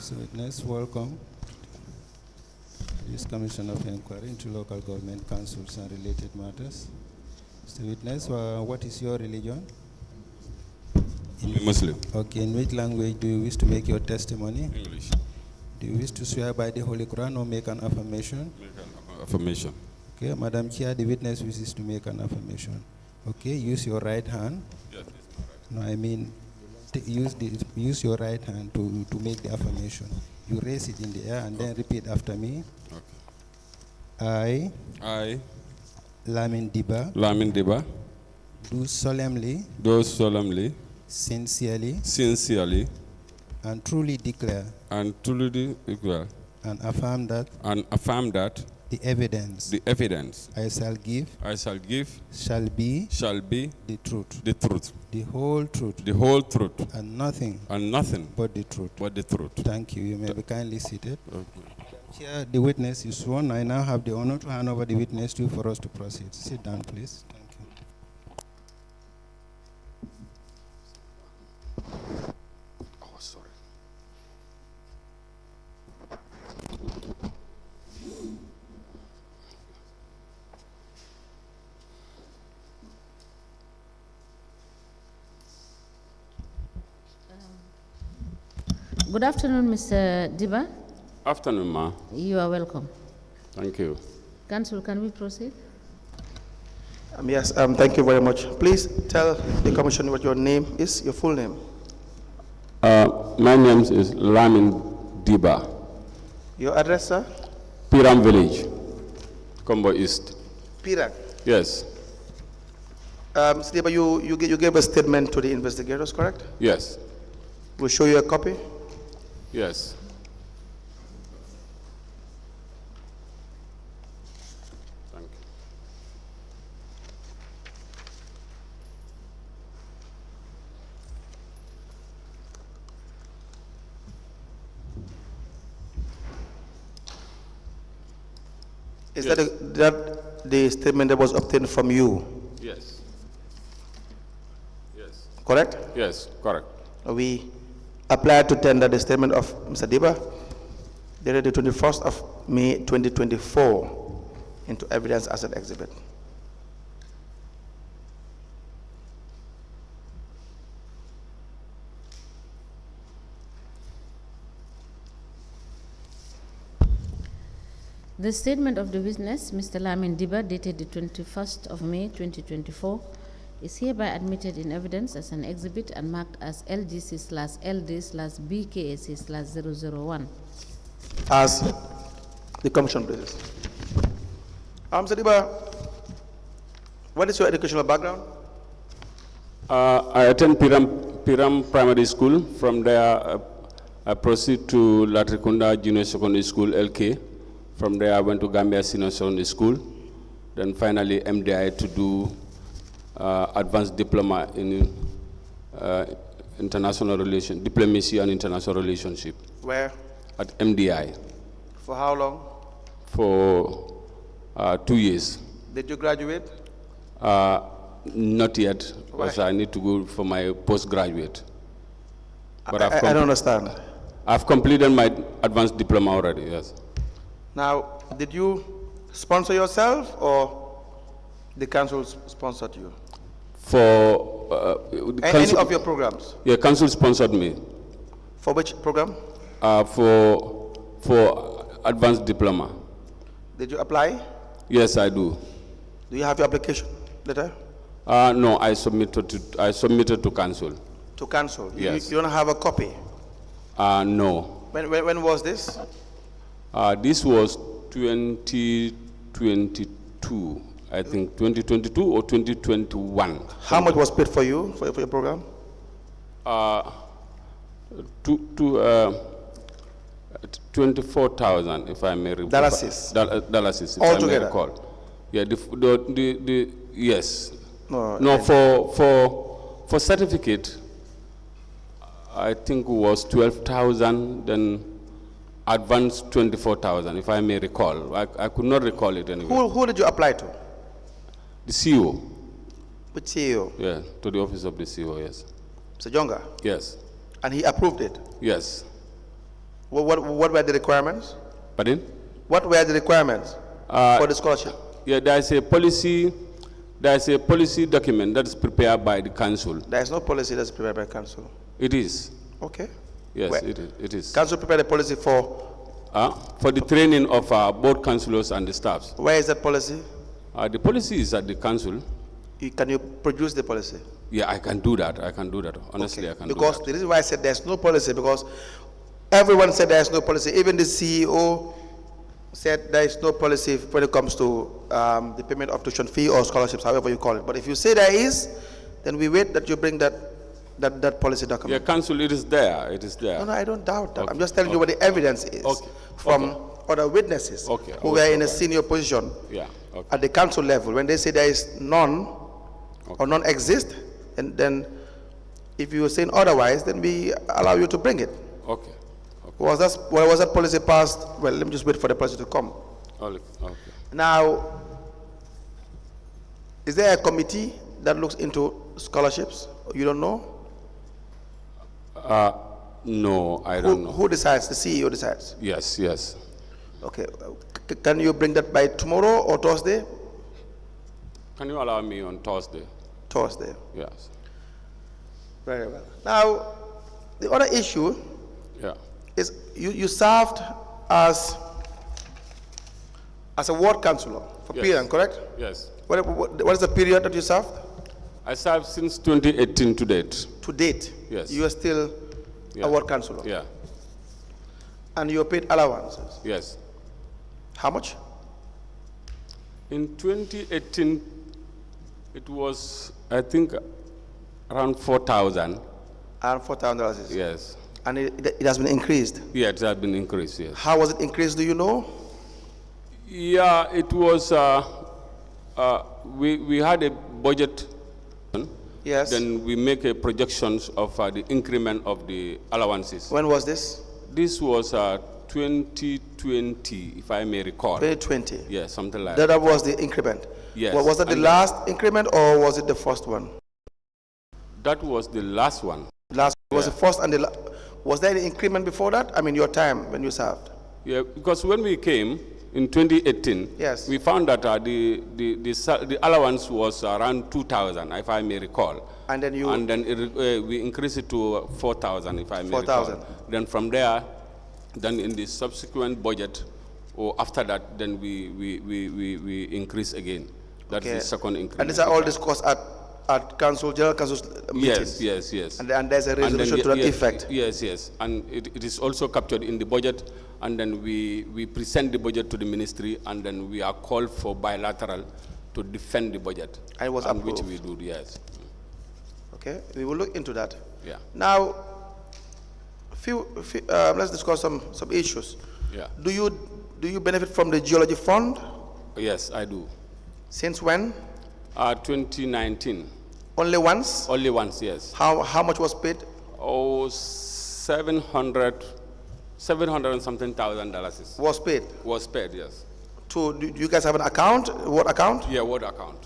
So witness, welcome. This Commission of Inquiry into Local Government Councils and related matters. So witness, what is your religion? I'm a Muslim. Okay, in which language do you wish to make your testimony? English. Do you wish to swear by the Holy Quran or make an affirmation? Make an affirmation. Okay, Madam Chair, the witness wishes to make an affirmation. Okay, use your right hand. Yes, it's my right. No, I mean, use your right hand to make the affirmation. You raise it in the air and then repeat after me. Okay. I, Lamin Dibba, do solemnly, sincerely, and truly declare, and affirm that the evidence I shall give shall be the truth, the whole truth, and nothing but the truth. Thank you. You may be kindly seated. Okay. Chair, the witness is sworn. I now have the honor to hand over the witness to you for us to proceed. Sit down, please. Thank you. Oh, sorry. Good afternoon, Mr. Dibba. Afternoon, ma. You are welcome. Thank you. Council, can we proceed? Yes, thank you very much. Please tell the commission what your name is, your full name. My name is Lamin Dibba. Your address, sir? Pirang Village, Combo East. Pirang. Yes. Mr. Dibba, you gave a statement to the investigators, correct? Yes. We'll show you a copy. Yes. Thank you. Is Yes. that the statement that was obtained from you, Yes. Yes. correct? Yes, correct. We applied to tender the statement of Mr. Dibba dated the 21st of May 2024 into evidence as an exhibit. The statement of the witness, Mr. Lamin Dibba, dated the 21st of May 2024, is hereby admitted in evidence as an exhibit and marked as LGC/LD/BKAC/001. As the commission pleases. Mr. Dibba, what is your educational background? I attend Pirang Primary School. From there, I proceed to Latrikunda Junior Secondary School, LK. From there, I went to Gambia Senior Secondary School. Then finally, MDI to do advanced diploma in international relations, diplomacy and international relationship. Where? At MDI. For how long? For 2 years. Did you graduate? Not yet, because Why? I need to go for my postgraduate. But I don't understand. I've completed my advanced diploma already, yes. Now, did you sponsor yourself or the council sponsored you? For Any of your programs? Yeah, council sponsored me. For which program? For advanced diploma. Did you apply? Yes, I do. Do you have your application letter? No, I submitted to council. To council? Yes. You don't have a copy? No. When was this? This was 2022, I think 2022 or 2021. How much was paid for you for your program? 24,000, if I may recall. Dollars, if I may recall. Yeah, yes. No, for certificate, I think it was 12,000, then advance 24,000, if I may recall. I could not recall it anyway. Who did you apply to? The CEO. Which CEO? Yeah, to the office of the CEO, yes. Mr. Jonga? Yes. And he approved it? Yes. What were the requirements? Pardon? What were the requirements for the scholarship? Yeah, there's a policy document that's prepared by the council. There is no policy that's prepared by council. It is. Okay. Yes, it is. Council prepared a policy for the training of both councillors and the staffs. Where is that policy? The policy is at the council. Can you produce the policy? Yeah, I can do that. Honestly, okay. I can do that. Because the reason why I said there's no policy, because everyone said there's no policy. Even the CEO said there is no policy when it comes to the payment of tuition fee or scholarships, however you call it. But if you say there is, then we wait that you bring that policy document. Yeah, council, it is there. It is there. No, I don't doubt that. Okay. I'm just telling you what the evidence is from other witnesses who were in a senior position at the council level. When they say there is none or none exist, and then if you are saying otherwise, then we allow you to bring it. Okay. Was that policy passed? Well, let me just wait for the policy to come. Okay. Now, is there a committee that looks into scholarships? You don't know? No, I don't know. Who decides? The CEO decides? Yes. Okay. Can you bring that by tomorrow or Thursday? Can you allow me on Thursday? Thursday. Yes. Very well. Now, the other issue is you served as a ward councillor for Pirang, correct? Yes. What is the period that you served? I served since 2018 to date. To date? Yes. You are still a ward councillor? Yeah. And you are paid allowances? Yes. How much? In 2018, it was, I think, around 4,000. Around $4,000? Yes. And it has been increased? Yeah, it has been increased, yes. How was it increased, do you know? Yeah, it was, we had a budget. Yes. Then we make a projections of the increment of the allowances. When was this? This was 2020, if I may recall. 2020? Yeah, something like that. That was the increment? Yes. Was that the last increment or was it the first one? That was the last one. Was the first and the last. Was there any increment before that? I mean, your time when you served? Yeah, because when we came in 2018, yes, we found that the allowance was around 2,000, if I may recall. And then we increased it to 4,000, if I may recall. 4,000. Then from there, then in the subsequent budget, or after that, then we increase again. That's the second increment. And these are all discussed at general council's meetings? Yes. And there's a resolution to that effect? Yes. And it is also captured in the budget, and then we present the budget to the ministry, and then we are called for bilateral to defend the budget. And it was approved? Which we do, yes. Okay, we will look into that. Yeah. Now, let's discuss some issues. Yeah. Do you benefit from the geology fund? Yes, I do. Since when? 2019. Only once? Only once, yes. How much was paid? Oh, $700 and something thousand. Was paid? Was paid, yes. Do you guys have an account? What account? Yeah, what account?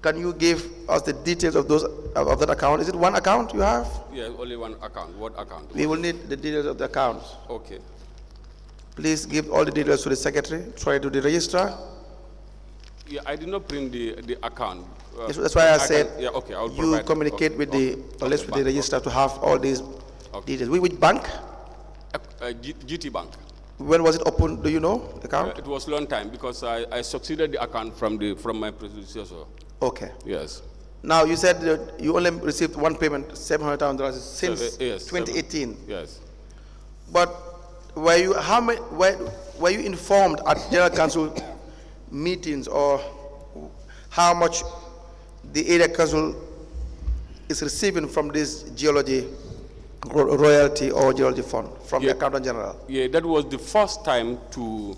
Can you give us the details of that account? Is it one account you have? Yeah, only one account. What account? We will need the details of the accounts. Okay. Please give all the details to the secretary, try to the registrar. Yeah, I did not bring the account. That's why I said I'll you communicate with the registrar to have all these details. Which bank? GT Bank. When was it opened? Do you know the account? It was a long time because I succeeded the account from my predecessor. Okay. Yes. Now you said that you only received one payment, $700,000 since 2018. Yes. But were you informed at General Council meetings or how much the area council is receiving from this geology royalty or geology fund from the accountant general? Yeah, that was the first time to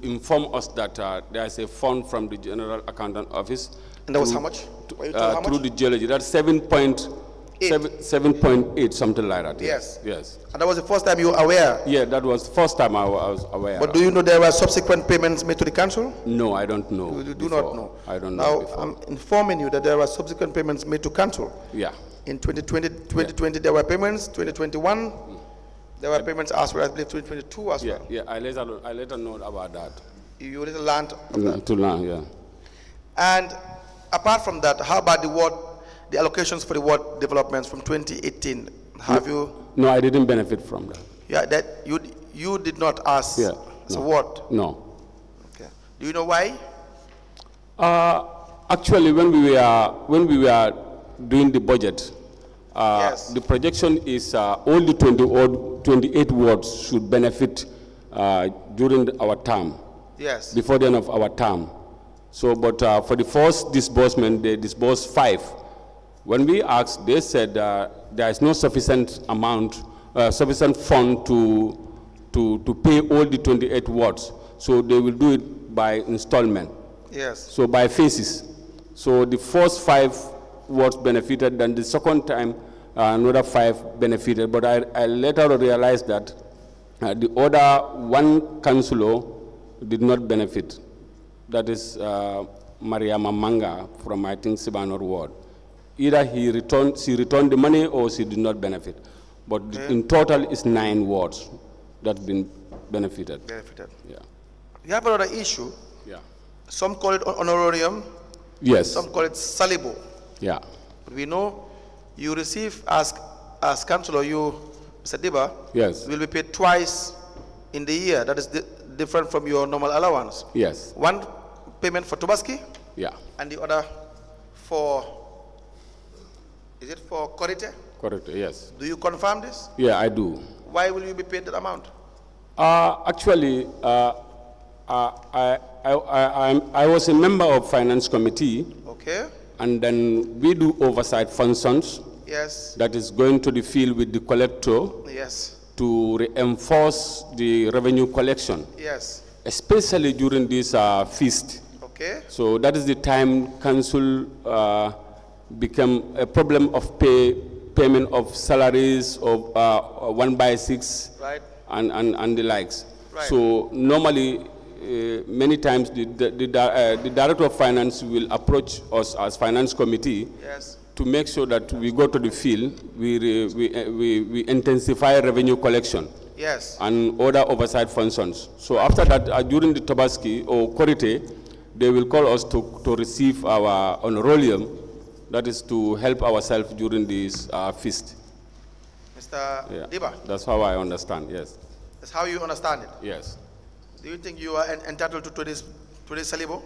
inform us that there's a fund from the general accountant office. And that was how much? Through the geology. That's 7.8, something like that. Yes. Yes. And that was the first time you were aware? Yeah, that was the first time I was aware. But do you know there were subsequent payments made to the council? No, I don't know. You do not know? I don't know. Now, I'm informing you that there were subsequent payments made to council. Yeah. In 2020, there were payments, 2021, There were payments as well, I believe, 2022 as well. Yeah, I later know about that. You later learned to learn, yeah. And apart from that, how about the allocations for the ward developments from 2018? Have you? No, I didn't benefit from that. Yeah, that you did not ask. Yeah. So what? No. Okay. Do you know why? Actually, when we were doing the budget, Yes. the projection is all the 28 wards should benefit during our term. Yes. Before the end of our term. So, but for the first disbursement, they disbursed 5. When we asked, they said there is no sufficient amount, sufficient fund to pay all the 28 wards. So they will do it by installment. Yes. So by phases. So the first 5 wards benefited, then the second time another 5 benefited. But I later realized that the other 1 councilor did not benefit. That is Maria Manga from, I think, Sibanor ward. Either she returned the money or she did not benefit. But in total, it's 9 wards that have been benefited. Yeah. You have another issue. Yeah. Some call it honorarium. Yes. Some call it salibo. Yeah. But we know you receive as councillor, you, Mr. Dibba, Yes. will be paid twice in the year. That is different from your normal allowance. Yes. One payment for Tobaski. Yeah. And the other for, is it for Korite? Correct. Yes. Do you confirm this? Yeah, I do. Why will you be paid that amount? Actually, I was a member of finance committee. Okay. And then we do oversight functions. Yes. That is going to the field with the collector. Yes. To reinforce the revenue collection. Yes. Especially during this feast. Okay. So that is the time council become a problem of payment of salaries of 1/6. Right. And the likes. Right. So normally, many times the director of finance will approach us as finance committee. Yes. To make sure that we go to the field, we intensify revenue collection. Yes. And other oversight functions. So after that, during the Tobaski or Korite, they will call us to receive our honorarium, that is to help ourselves during this feast. Mr. Dibba? That's how I understand, yes. That's how you understand it? Yes. Do you think you are entitled to this salibo?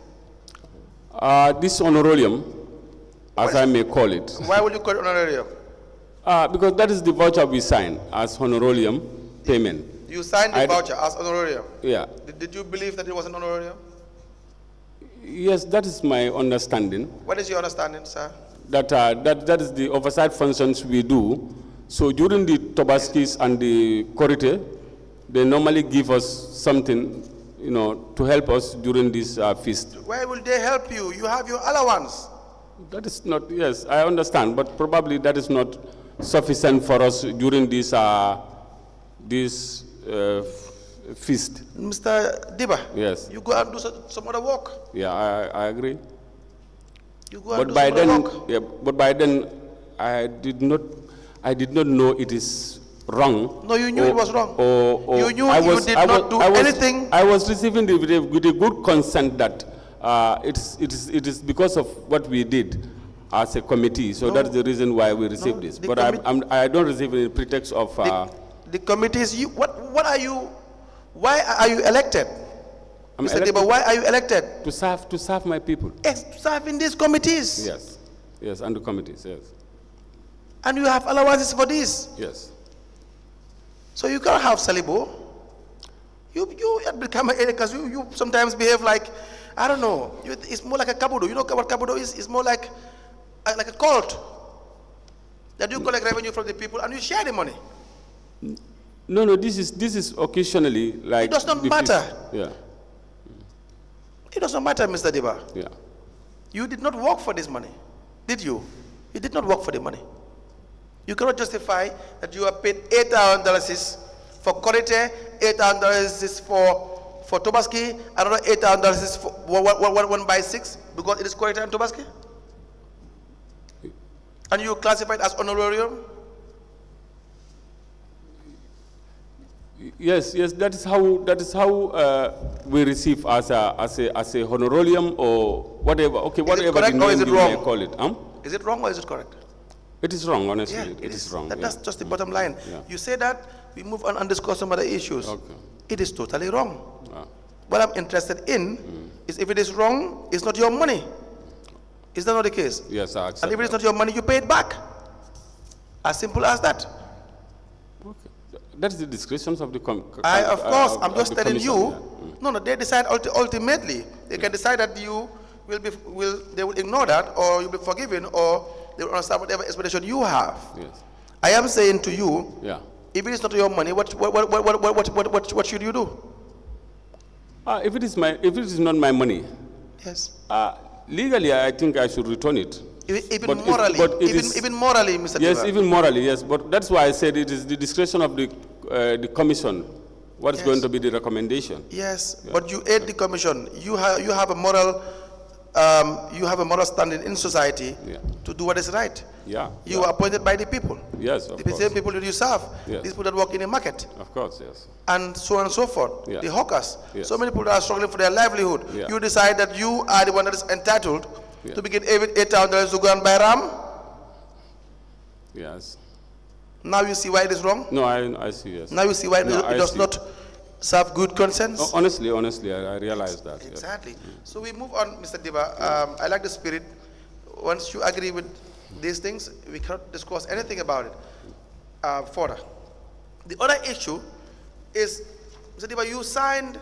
This honorarium, as I may call it. Why would you call it honorarium? Because that is the voucher we sign as honorarium payment. You signed the voucher as honorarium? Yeah. Did you believe that it was an honorarium? Yes, that is my understanding. What is your understanding, sir? That is the oversight functions we do. So during the Tobaskis and the Korite, they normally give us something, to help us during this feast. Why will they help you? You have your allowance. That is not, yes, I understand, but probably that is not sufficient for us during this feast. Mr. Dibba, yes. You go and do some other work. Yeah, I agree. You go and do some other work. Yeah, but by then, I did not know it is wrong. No, you knew it was wrong. You knew you did not do anything. I was receiving with a good consent that it is because of what we did as a committee. So that's the reason why we received this. But I don't receive any pretext of. The committees. What are you? Why are you elected? Mr. Dibba, why are you elected? To serve my people. Yes, to serve in these committees. Yes, and the committees. Yes. And you have allowances for this. Yes. So you can't have salibo. You at Brikama area, because you sometimes behave like, I don't know. It's more like a kabudo. You know what kabudo is? It's more like a cult. That you collect revenue from the people and you share the money. No. This is occasionally like. It does not matter. Yeah. It doesn't matter, Mr. Dibba. Yeah. You did not work for this money, did you? You did not work for the money. You cannot justify that you are paid $8,000 for Korite, $8,000 for Tobaski, another $8,000 for 1/6 because it is Korite and Tobaski? And you classify it as honorarium? Yes, that is how we receive as a honorarium or whatever. Okay, whatever the name you may call it. Is it wrong or is it correct? It is wrong, honestly. Yeah, it is wrong. That's just the bottom line. Yeah. You say that, we move on and discuss some other issues. Okay. It is totally wrong. What I'm interested in is if it is wrong, it's not your money. Is that not the case? Yes, I accept. And if it is not your money, you pay it back. As simple as that. Okay. That's the discretion of the of course, I'm just telling you. Yeah. No, they decide ultimately. They can decide that you they will ignore that, or you'll be forgiven, or they will understand whatever expectation you have. Yes. I am saying to you, yeah. If it is not your money, what should you do? If it is not my money, yes. Legally, I think I should return it. Even morally, even morally, Mr. Yes, Dibba. even morally, yes. But that's why I said it is the discretion of the commission. What is going to be the recommendation? Yes, yeah. But you aid the commission. You have a moral. You have a moral standing in society to do what is right. Yeah. You are appointed by the people. Yes, of course. The same people that you serve. Yes. These people that work in a market. Of course, yes. And so on and so forth. Yeah. The hawkers. Yes. So many people that are struggling for their livelihood. Yeah. You decide that you are the one that is entitled to begin $8,000 to go and buy ram. Yes. Now you see why it is wrong? No, I see, yes. Now you see why it does not serve good conscience? Oh, honestly, I realize that. Exactly. Yes. So we move on, Mr. Dibba. I like the spirit. Once you agree with these things, we cannot discuss anything about it further. The other issue is, Mr. Dibba, you signed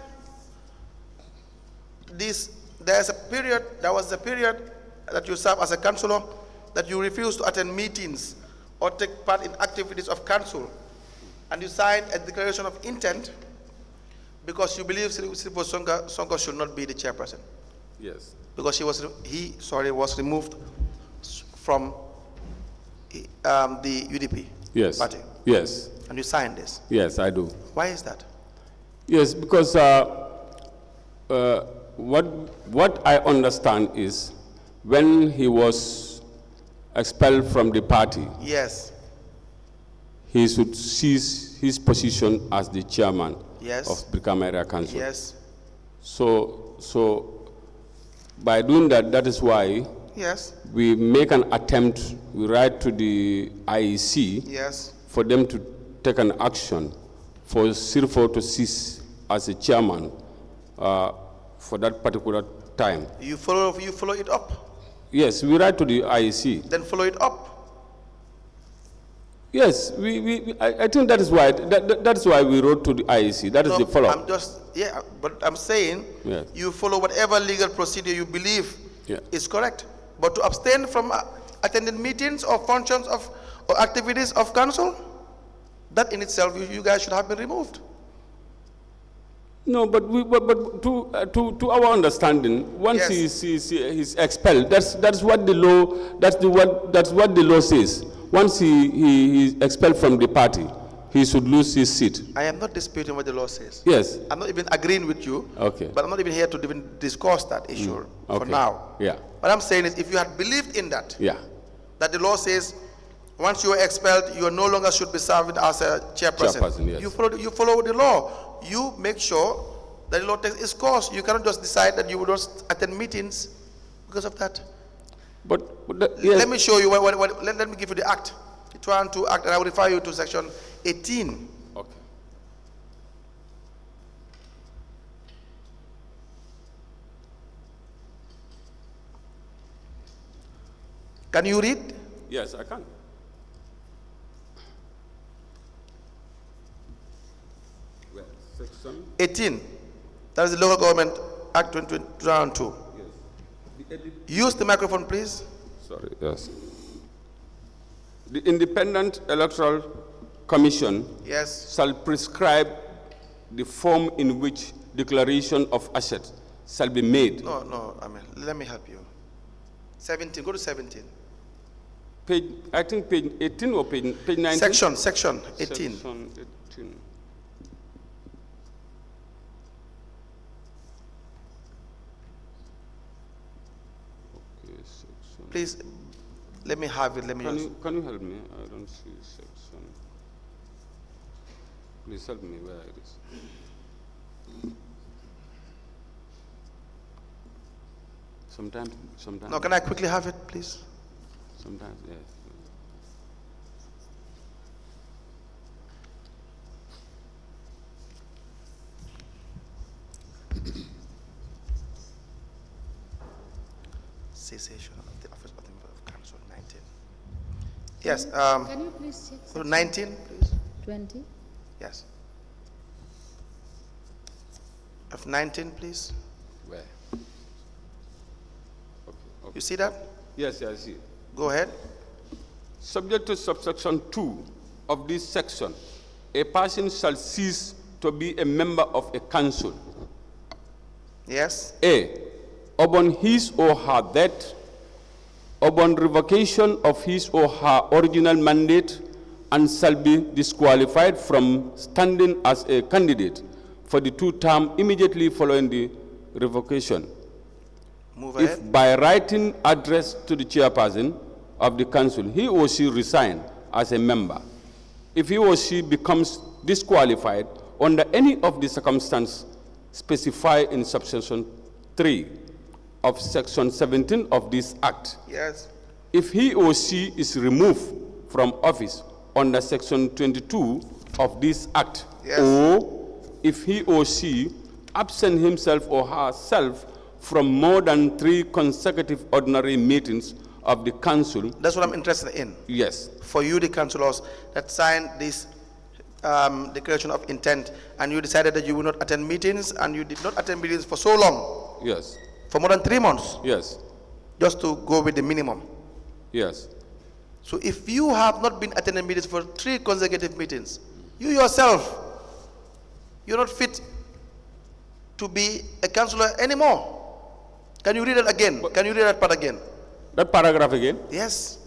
this. There was a period that you served as a councilor that you refused to attend meetings or take part in activities of council, and you signed a declaration of intent because you believe Siripo Sonko should not be the chairperson. Yes. Because he was removed from the UDP party. Yes. And you signed this. Yes, I do. Why is that? Yes, because what I understand is when he was expelled from the party, yes, he should cease his position as the chairman yes. of Brikama Area Council. Yes. So by doing that, that is why yes. we make an attempt, we write to the IEC yes. for them to take an action for Sirfo to cease as a chairman for that particular time. You follow it up? Yes, we write to the IEC. Then follow it up? Yes, I think that is why that's why we wrote to the IEC. That is the follow-up. But I'm saying you follow whatever legal procedure you believe is correct. But to abstain from attending meetings or functions or activities of council, that in itself you guys should have been removed. No, but to our understanding, once he's expelled, that's what the law says. Once he is expelled from the party, he should lose his seat. I am not disputing what the law says. Yes. I'm not even agreeing with you. Okay. But I'm not even here to even discuss that issue for now. Yeah. What I'm saying is, if you had believed in that, that the law says once you are expelled, you no longer should be serving as a chairperson. Yes. You follow the law. You make sure that the law takes its course. You cannot just decide that you will just attend meetings because of that. But let me show you let me give you the act. The 212 Act, and I will refer you to section 18. Okay. Can you read? Yes, I can. Well, section 18. That is the Local Government Act 2002. Yes. Use the microphone, please. Sorry, yes. The Independent Electoral Commission shall prescribe the form in which declaration of assets shall be made. No, let me help you. 17, go to 17. I think page 18 or page 19? Section 18. Section 18. Okay, section. Please, let me have it. Can you help me? I don't see section. Please help me where it is. Sometimes. No, can I quickly have it, please? Sometimes, yes. Cessation of the office of the member of council, 19. Yes. Can you please check? So 19, please. 20. Yes. Of 19, please. Where? Okay. You see that? Yes, I see. Go ahead. Subject to subsection 2 of this section, a person shall cease to be a member of a council. Yes. A, upon his or her death, upon revocation of his or her original mandate, and shall be disqualified from standing as a candidate for the 2 terms immediately following the revocation. Move ahead. If by writing address to the chairperson of the council, he or she resign as a member, if he or she becomes disqualified under any of the circumstances specified in subsection 3 of section 17 of this act, Yes. if he or she is removed from office under section 22 of this act, Yes. or if he or she absent himself or herself from more than 3 consecutive ordinary meetings of the council. That's what I'm interested in. Yes, For you, the councillors that signed this declaration of intent, and you decided that you will not attend meetings, and you did not attend meetings for so long, yes, for more than 3 months, yes, just to go with the minimum. yes. So if you have not been attending meetings for 3 consecutive meetings, you yourself, you're not fit to be a councillor anymore. Can you read it again? Can you read that part again? That paragraph again? Yes.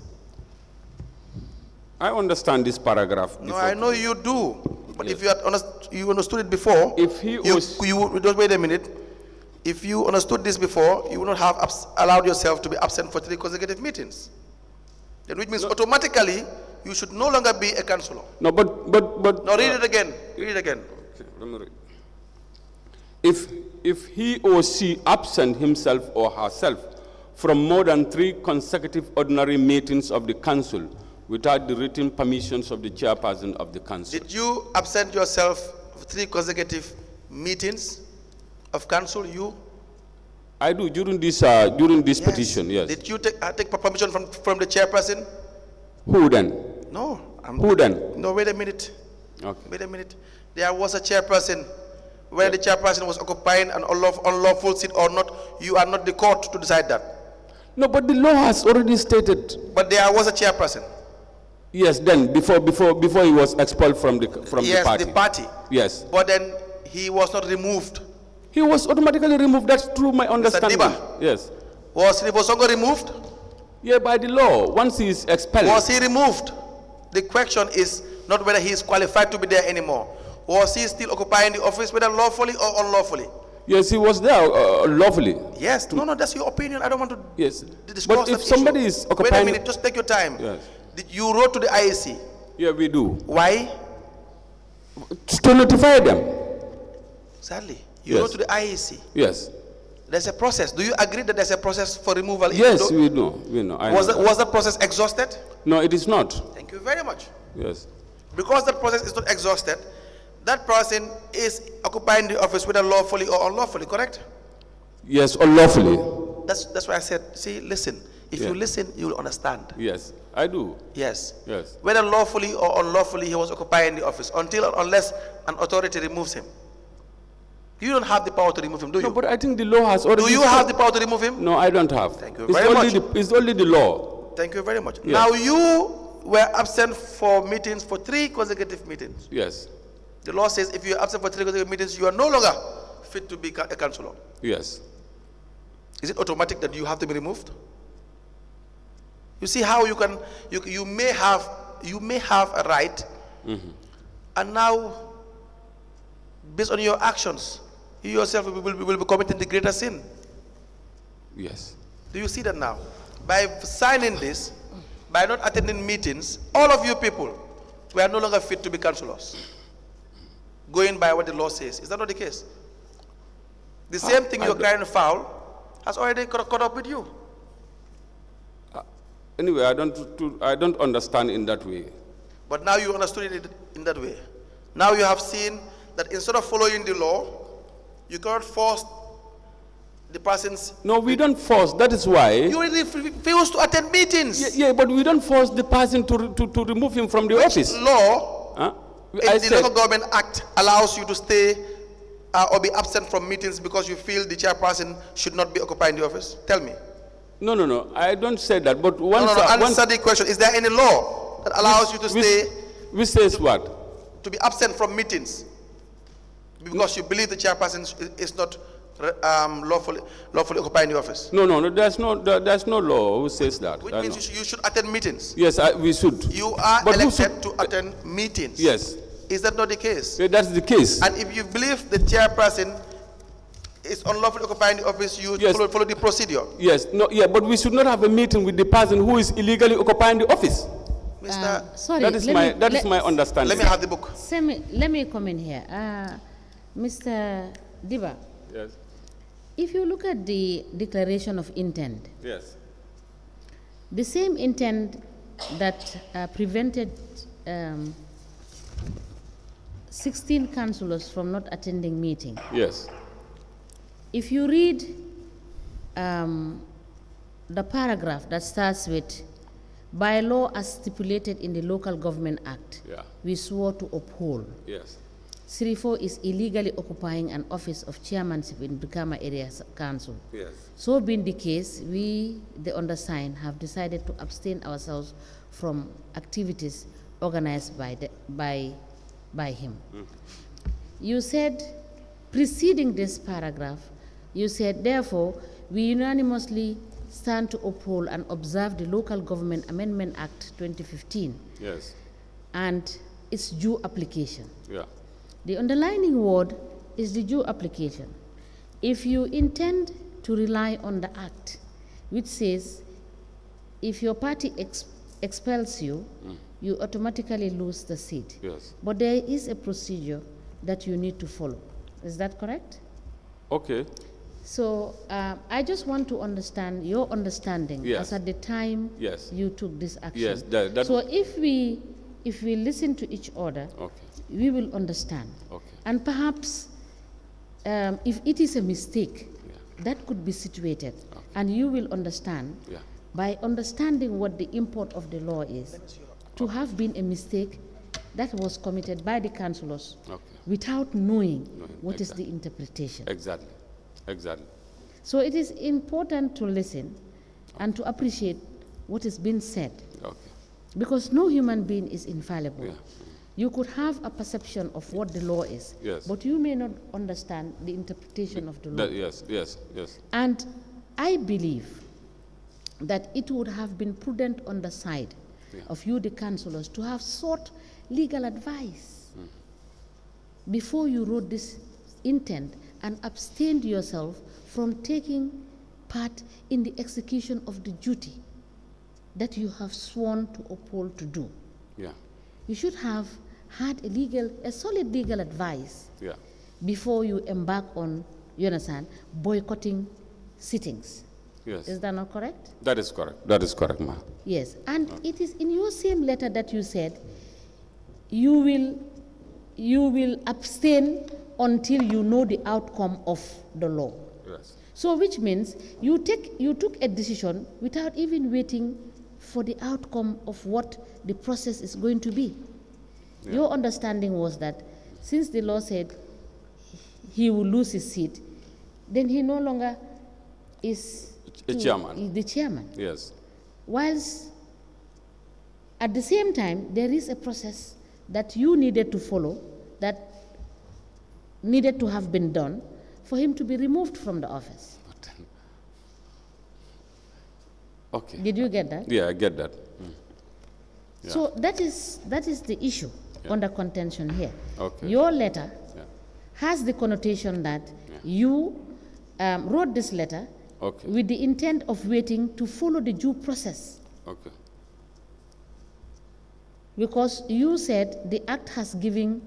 I understand this paragraph. No, I know you do. But if you had you understood it before, If he was, just wait a minute. If you understood this before, you would not have allowed yourself to be absent for 3 consecutive meetings. Then which means automatically you should no longer be a councillor. no, but. Now read it again. Read it again. Okay, let me read. If he or she absent himself or herself from more than 3 consecutive ordinary meetings of the council without the written permissions of the chairperson of the council. Did you absent yourself for 3 consecutive meetings of council? You? I do during this yes. Petition. Yes. Did you take permission from the chairperson? Who then? No. Who then? No. Wait a minute. Okay. Wait a minute. There was a chairperson. Whether the chairperson was occupying an unlawful seat or not, you are not the court to decide that. No, but the law has already stated. But there was a chairperson. Yes, then before he was expelled from the party. Yes, the party. Yes. But then he was not removed. He was automatically removed. That's true, my understanding. Mr. Dibba. Yes. Was Ribosongo removed? Yeah, by the law, once he is expelled. Was he removed? The question is not whether he is qualified to be there anymore. Was he still occupying the office, whether lawfully or unlawfully? Yes, he was there lawfully. Yes. No, that's your opinion. I don't want to discuss but if somebody is occupying... Wait a minute, just take your time. Yes. You wrote to the IEC. Yeah, we do. Why? To notify them. Sadly. You wrote to the IEC. Yes. There's a process. Do you agree that there's a process for removal? Yes, we know. We know. Was the process exhausted? No, it is not. Thank you very much. Yes. Because that process is not exhausted, that person is occupying the office whether lawfully or unlawfully, correct? Yes, unlawfully. That's why I said, see, listen. If you listen, you will understand. Yes, I do. Yes. Yes. Whether lawfully or unlawfully he was occupying the office unless an authority removes him. You don't have the power to remove him, do you? No, but I think the law has already... Do you have the power to remove him? No, I don't have. Thank you very much. It's only the law. Thank you very much. Yes. Now you were absent for meetings, for 3 consecutive meetings. Yes. The law says if you are absent for 3 consecutive meetings, you are no longer fit to be a councillor. Yes. Is it automatic that you have to be removed? You see how you may have a right, and now based on your actions, you yourself will be committing the greater sin. Yes. Do you see that now? By signing this, by not attending meetings, all of you people were no longer fit to be councillors. going by what the law says. Is that not the case? The same thing you're crying foul has already caught up with you. Anyway, I don't understand in that way. But now you understood it in that way. Now you have seen that instead of following the law, you cannot force the person's... No, we don't force. That is why... You really refuse to attend meetings. Yeah, but we don't force the person to remove him from the office. Law, the Local Government Act allows you to stay or be absent from meetings because you feel the chairperson should not be occupying the office? Tell me. No. I don't say that. But once... Answer the question. Is there any law that allows you to stay... Which says what? To be absent from meetings because you believe the chairperson is not lawfully occupying the office? No. There's no law who says that. Which means you should attend meetings. Yes, we should. You are elected to attend meetings. Yes. Is that not the case? Yeah, that's the case. And if you believe the chairperson is unlawfully occupying the office, you follow the procedure. Yes. But we should not have a meeting with the person who is illegally occupying the office. Mr. Sorry, that is my understanding. Let me have the book. Let me come in here. Mr. Dibba. Yes. If you look at the declaration of intent, yes, the same intent that prevented 16 councillors from not attending meeting. Yes. If you read the paragraph that starts with, by law as stipulated in the Local Government Act, we swore to uphold. Yes. Sirifo is illegally occupying an office of chairmanship in Brikama Area Council. Yes. So being the case, we, the undersigned, have decided to abstain ourselves from activities organized by him. You said, preceding this paragraph, you said, therefore, we unanimously stand to uphold and observe the Local Government Amendment Act 2015. Yes. And its due application. Yeah. The underlining word is the due application. If you intend to rely on the act, which says if your party expels you, you automatically lose the seat. Yes. But there is a procedure that you need to follow. Is that correct? Okay. So I just want to understand your understanding as at the time you took this action. Yes. So if we listen to each other, we will understand. Okay. And perhaps if it is a mistake, that could be situated. And you will understand by understanding what the import of the law is, to have been a mistake that was committed by the councillors without knowing what is the interpretation. Exactly. So it is important to listen and to appreciate what is being said. Because no human being is infallible. Yeah. You could have a perception of what the law is, but you may not understand the interpretation of the law. Yes. And I believe that it would have been prudent on the side of you, the councillors, to have sought legal advice before you wrote this intent and abstained yourself from taking part in the execution of the duty that you have sworn to uphold to do. Yeah. You should have had a solid legal advice before you embark on, you understand, boycotting sittings. Yes. Is that not correct? That is correct, ma'am. Yes, and it is in your same letter that you said you will abstain until you know the outcome of the law. Yes. So which means you took a decision without even waiting for the outcome of what the process is going to be. Yeah. Your understanding was that since the law said he will lose his seat, then he no longer is the chairman. Yes. Whilst at the same time, there is a process that you needed to follow, that needed to have been done for him to be removed from the office. Okay. Did you get that? Yeah, I get that. Yeah. So that is the issue under contention here. Okay. Your letter has the connotation that you wrote this letter with the intent of waiting to follow the due process. Okay. Because you said the act has given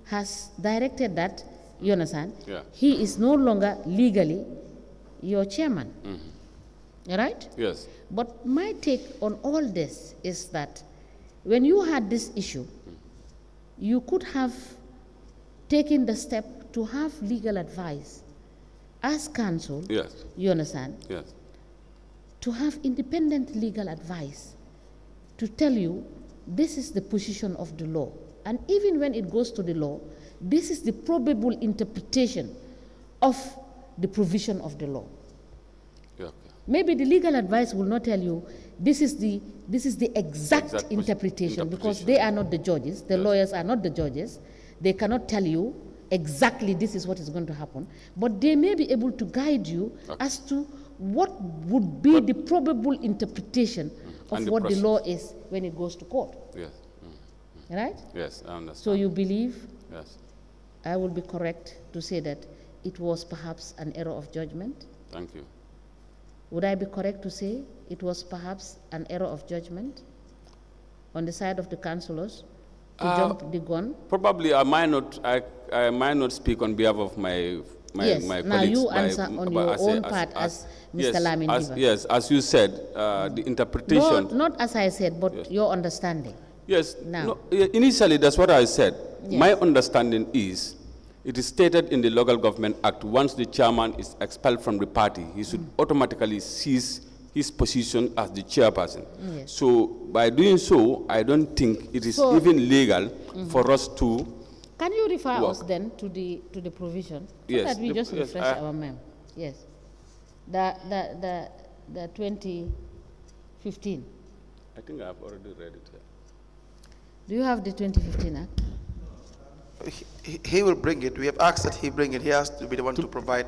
has directed that, you understand, Yeah. he is no longer legally your chairman. Right? Yes. But my take on all this is that when you had this issue, you could have taken the step to have legal advice as counsel. Yes. You understand? Yes. To have independent legal advice to tell you this is the position of the law. And even when it goes to the law, this is the probable interpretation of the provision of the law. Yeah. Maybe the legal advice will not tell you this is the exact interpretation, because they are not the judges, the lawyers are not the judges. They cannot tell you exactly this is what is going to happen, but they may be able to guide you as to what would be the probable interpretation of what the law is when it goes to court. Yes. Right? Yes, I understand. So you believe Yes. I will be correct to say that it was perhaps an error of judgment? Thank you. Would I be correct to say it was perhaps an error of judgment on the side of the councillors to jump the gun? Probably I might not speak on behalf of my yes. my Now colleagues. you answer on your own part as Mr. Lamin. Yes, as you said, the interpretation. No, not as I said, but your understanding. Yes. Now. No, initially, that's what I said. Yes. My understanding is, it is stated in the Local Government Act, once the chairman is expelled from the party, he should automatically cease his position as the chairperson. Yes. So by doing so, I don't think it is even legal for us to. Can you refer us then to the provision so yes, that we just refresh our memory? Yes. The 2015. I think I have already read it here. Do you have the 2015 Act? He will bring it. We have asked that he bring it. He has to be the one to provide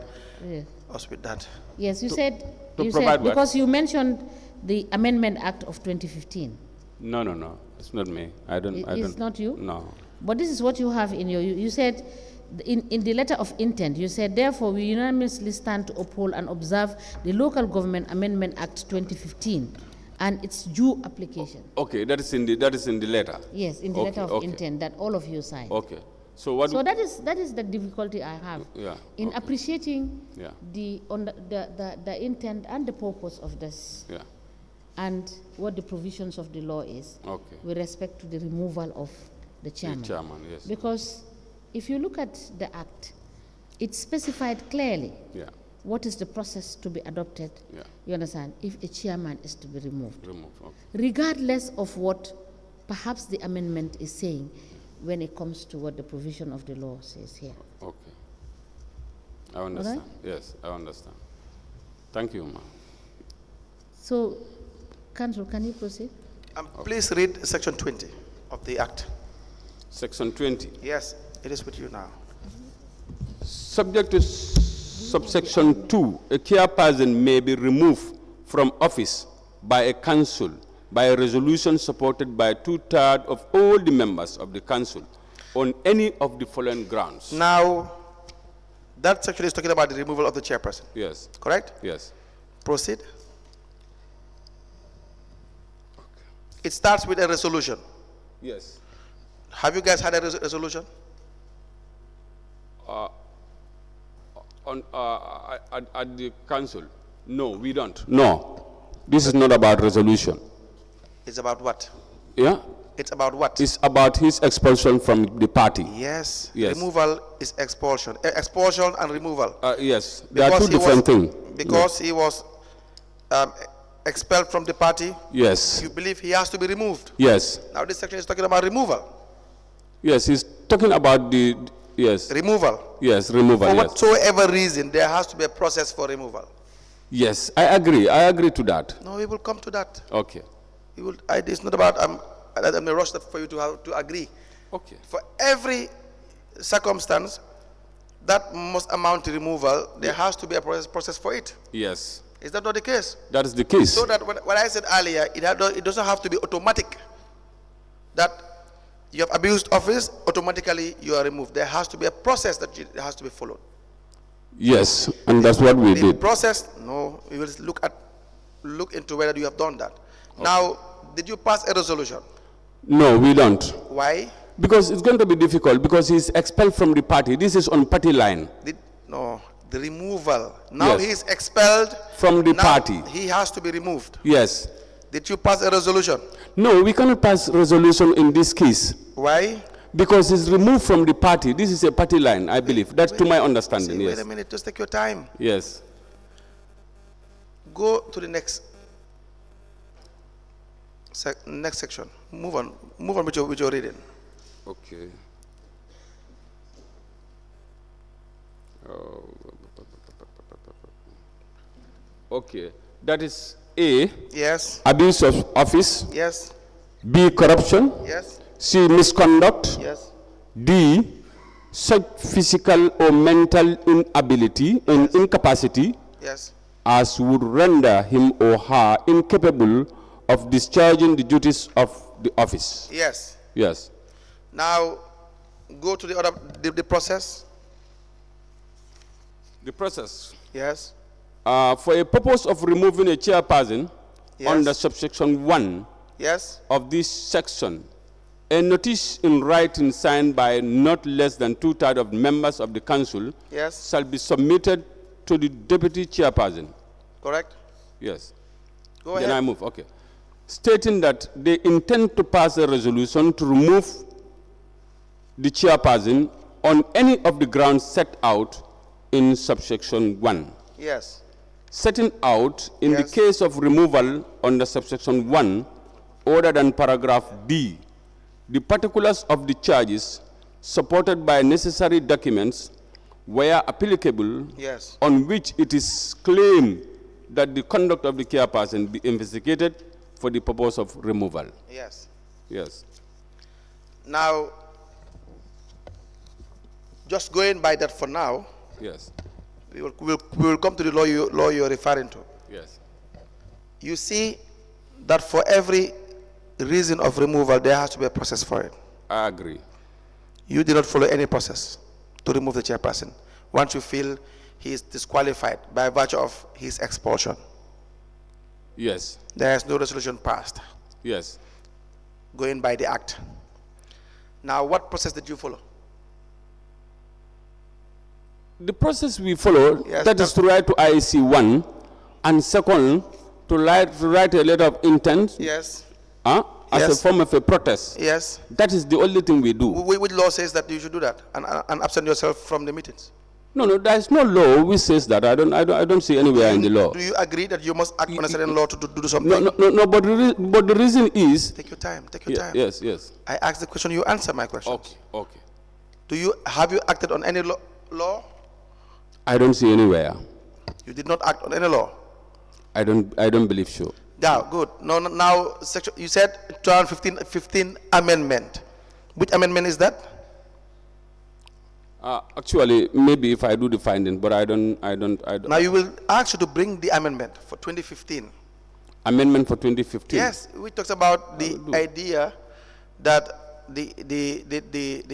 us with that. Yes, you said because you mentioned the Amendment Act of 2015. No. It's not me. I don't. It's not you? No. But this is what you have in your. You said in the letter of intent. You said, therefore, we unanimously stand to uphold and observe the Local Government Amendment Act 2015 and its due application. Okay, that is in the letter. Yes, in the letter of intent that all of you signed. Okay. So what? So that is the difficulty I have in appreciating the intent and the purpose of this, and what the provisions of the law is with respect to the removal of the chairman. The chairman, yes. Because if you look at the act, it specified clearly what is the process to be adopted. You understand? If a chairman is to be removed, regardless of what perhaps the amendment is saying. When it comes to what the provision of the law says here. Okay. I understand. Right? Yes, I understand. Thank you, ma'am. So, Council, can you proceed? Please read Section 20 of the Act. Section 20? Yes, it is with you now. Subject to subsection 2, a chairperson may be removed from office by a council by a resolution supported by 2/3 of all the members of the council on any of the following grounds. Now, that section is talking about the removal of the chairperson. Yes. Correct? Yes. Proceed. Okay. It starts with a resolution. Yes. Have you guys had a resolution? At the council? No, we don't. No. This is not about resolution. It's about what? Yeah? It's about what? It's about his expulsion from the party. Yes. Yes. Removal is expulsion. Expulsion and removal. Yes. They are two different things. Because he was expelled from the party. Yes. You believe he has to be removed. Yes. Now this section is talking about removal. Yes, he's talking about the, yes. Removal. Yes, removal, For whatsoever reason, there has to be a process for removal. Yes, I agree. I agree to that. No, we will come to that. Okay. It's not about, I'm going to rush that for you to agree. Okay. For every circumstance that must amount to removal, there has to be a process for it. Yes. Is that not the case? That is the case. So that what I said earlier, it doesn't have to be automatic. That you have abused office, automatically you are removed. There has to be a process that has to be followed. Yes, and that's what we did. Process? No, we will look into whether you have done that. Okay. Now, did you pass a resolution? No, we don't. Why? Because it's going to be difficult because he's expelled from the party. This is on party line. No, the removal. Now Yes. he's expelled From the now party. He has to be removed. Yes. Did you pass a resolution? No, we cannot pass resolution in this case. Why? Because he's removed from the party. This is a party line, I believe. That's to my understanding, See, yes. Wait a minute, just take your time. Yes. Go to the next section. Move on with your reading. Okay. Okay. That is A, Yes. abuse of office. Yes. B, corruption. Yes. C, misconduct. Yes. D, such physical or mental inability and incapacity Yes. as would render him or her incapable of discharging the duties of the office. Yes. Yes. Now go to the process. The process. Yes. For a purpose of removing a chairperson Yes. under subsection 1 Yes. of this section, a notice in writing signed by not less than 2/3 of members of the council Yes. shall be submitted to the deputy chairperson. Correct. Yes. Go Then ahead. I move, okay. Stating that they intend to pass a resolution to remove the chairperson on any of the grounds set out in subsection 1. Yes. Setting out, in the Yes. case of removal under subsection 1, other than paragraph D, the particulars of the charges supported by necessary documents where applicable, Yes. on which it is claimed that the conduct of the chairperson be investigated for the purpose of removal. Yes. Yes. Now, just going by that for now, Yes. we will come to the law you're referring to. Yes. You see that for every reason of removal, there has to be a process for it. I agree. You did not follow any process to remove the chairperson once you feel he is disqualified by virtue of his expulsion. Yes. There is no resolution passed Yes. going by the act. Now, what process did you follow? The process we follow, Yes, that is to write to IEC 1, and second, to write a letter of intent Yes. as a Yes. form of a protest. Yes. That is the only thing we do. Which law says that you should do that and absent yourself from the meetings? No, there is no law which says that. I don't see anywhere in the law. Do you agree that you must act on a certain law to do something? No, but the reason is... Take your time, take your time. Yes. I asked the question, you answer my question. Okay. Have you acted on any law? I don't see anywhere. You did not act on any law? I don't believe so. Yeah, good. Now section, you said 2015 amendment. Which amendment is that? Actually, maybe if I do the finding, but I don't. Now you will ask you to bring the amendment for 2015. Amendment for 2015. Yes, which talks about the idea that the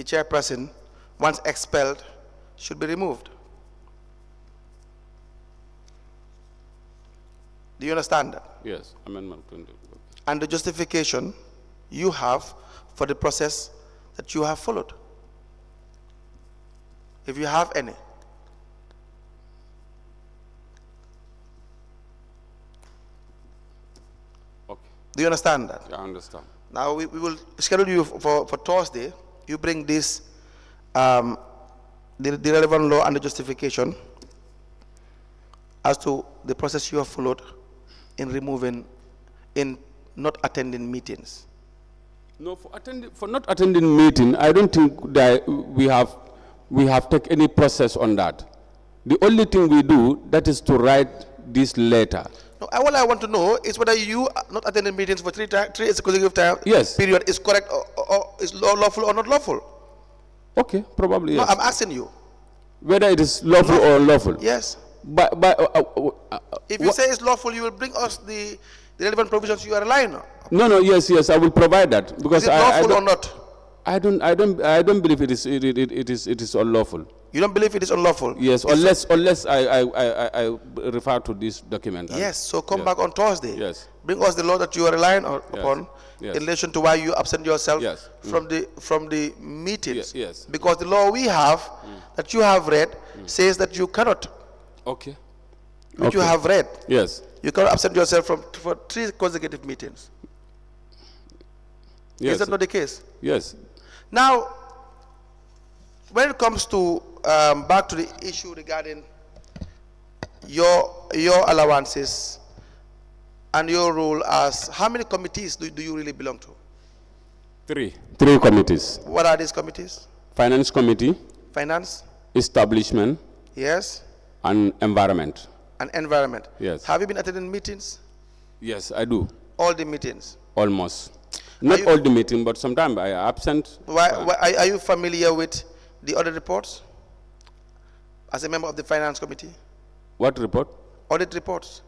chairperson, once expelled, should be removed. Do you understand that? Yes, amendment 20. And the justification you have for the process that you have followed, if you have any. Okay. Do you understand that? Yeah, I understand. Now we will schedule you for Thursday. You bring this, the relevant law and the justification as to the process you have followed in not attending meetings. No, for not attending meeting, I don't think that we have taken any process on that. The only thing we do, that is to write this letter. No, all I want to know is whether you not attending meetings for three consecutive times. Yes. Period is correct or is lawful or not lawful. Okay, probably yes. No, I'm asking you. Whether it is lawful or unlawful. Yes. But if you say it's lawful, you will bring us the relevant provisions you are relying on. No, yes, I will provide that because is it lawful or not? I don't believe it is unlawful. You don't believe it is unlawful? Yes, unless I refer to this document. Yes, so come back on Thursday. Yes. Bring us the law that you are relying upon in relation to why you absent yourself from the meetings. Yes. Because the law we have that you have read says that you cannot. Okay. Which you have read. Yes. You cannot absent yourself for 3 consecutive meetings. Yes. Is that not the case? Yes. Now, when it comes to back to the issue regarding your allowances and your role as, how many committees do you really belong to? 3 committees. What are these committees? Finance committee. Finance. Establishment. Yes. And environment. And environment. Yes. Have you been attending meetings? Yes, I do. All the meetings? Almost. Not all the meetings, but sometimes I am absent. Why are you familiar with the audit reports as a member of the finance committee? What report? Audit reports.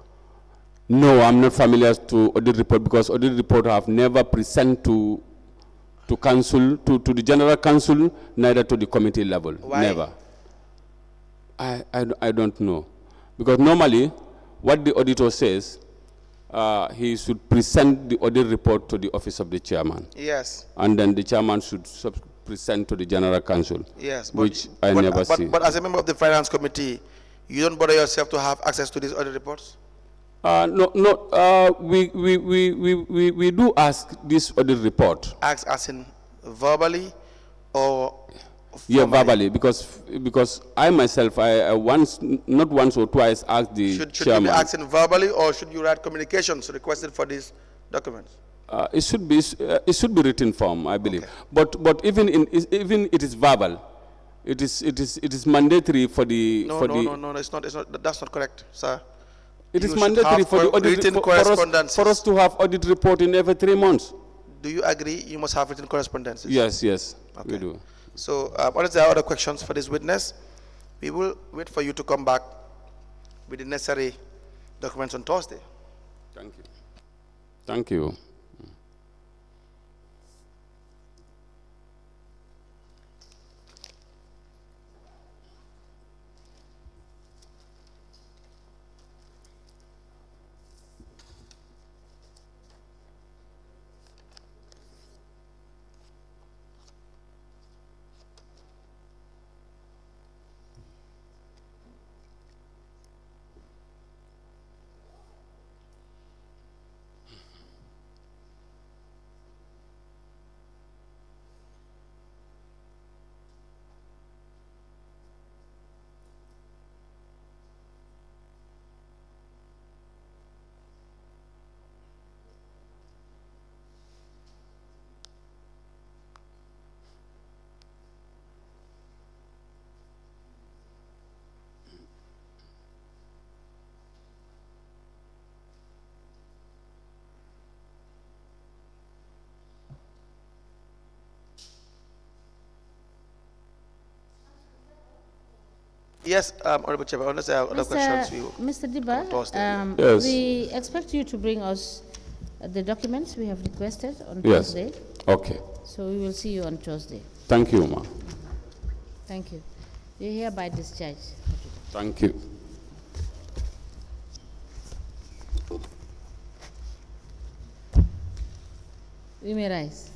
No, I'm not familiar to audit report because audit report have never presented to council, to the general council, neither to the committee level. Why? Never. I don't know. Because normally, what the auditor says, he should present the audit report to the office of the chairman. Yes. And then the chairman should present to the general council. Yes. Which I never see. But as a member of the finance committee, you don't bother yourself to have access to these audit reports? No. We do ask this audit report. Ask as in verbally or formally? Yeah, verbally, because I myself, I once, not once or twice, asked the chairman. Should you be asking verbally, or should you write communications requested for these documents? It should be written form, I believe. Okay. But even it is verbal. It is mandatory for the No, it's not. That's not correct, sir. It is mandatory for the audit for us to have audit report in every 3 months. Do you agree you must have written correspondences? Yes, okay. We do. So, unless there are other questions for this witness, we will wait for you to come back with the necessary documents on Thursday. Thank you. Thank you. Yes, Honorable Chairman, unless there are other questions. Mr. Dibba, yes. We expect you to bring us the documents we have requested on Thursday. Okay. So we will see you on Thursday. Thank you, ma'am. Thank you. You're hereby discharged. Thank you. We may rise.